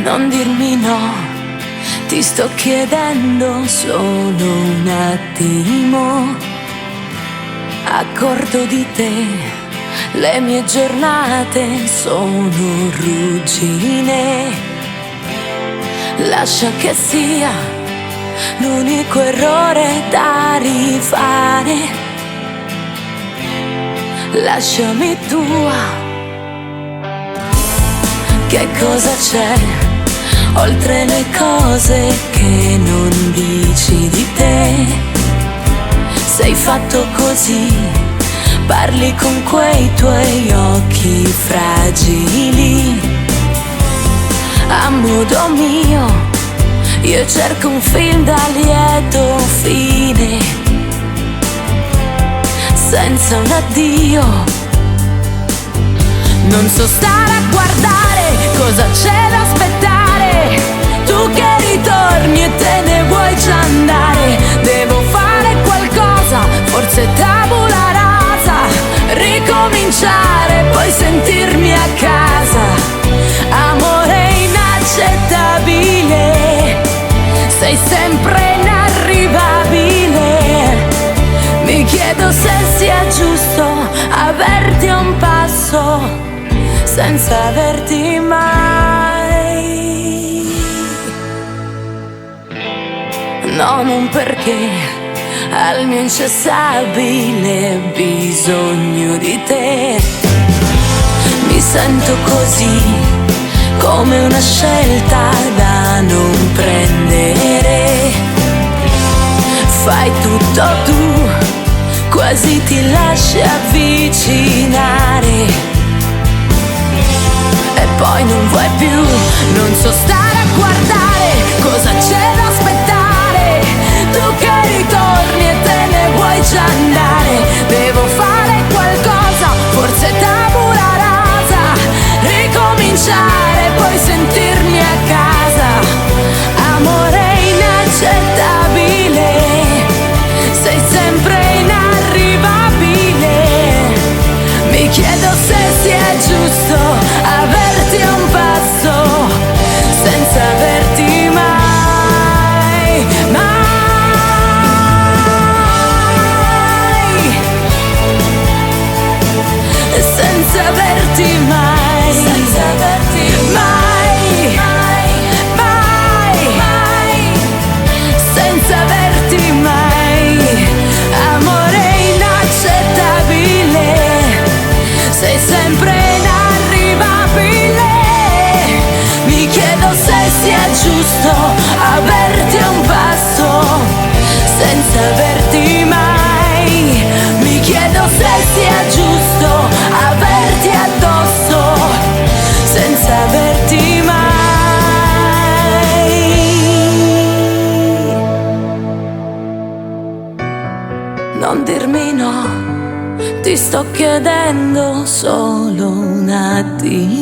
Non dirmi no, ti sto chiedendo solo un attimo. Accordo di te, le mie giornate sono ruggine. Lascia che sia l'unico errore da rifare. Lasciami tua. Che cosa c'è oltre le cose che non dici di te? Sei fatto così, parli con quei tuoi occhi fragili. A modo mio, io cerco un film da lieto fine, senza un addio. Non so stare a guardare cosa c'è da aspettare. Tu che ritorni e te ne vuoi già andare. Devo fare qualcosa, forse tabula rasa, ricominciare, poi sentirmi a casa. Amore inaccettabile, sei sempre inarrivabile. Mi chiedo se sia giusto averti a un passo senza averti mai. No, non perché al mio incessabile bisogno di te. Mi sento così, come una scelta da non prendere. Fai tutto tu, quasi ti lasci avvicinare. E poi non vuoi più, non so stare a guardare cosa c'è da aspettare. Tu che ritorni e te ne vuoi già andare. Devo fare qualcosa, forse tabula rasa, ricominciare, poi sentirmi a casa. Amore inaccettabile, sei sempre inarrivabile. Mi chiedo se sia giusto averti a un passo senza averti mai, mai, senza averti mai, senza averti mai, mai, mai, mai, senza averti mai. Amore inaccettabile, sei sempre inarrivabile. Mi chiedo se sia giusto averti a un passo senza averti mai. Mi chiedo se sia giusto averti addosso senza averti mai. Non dirmi no, ti sto chiedendo solo un attimo.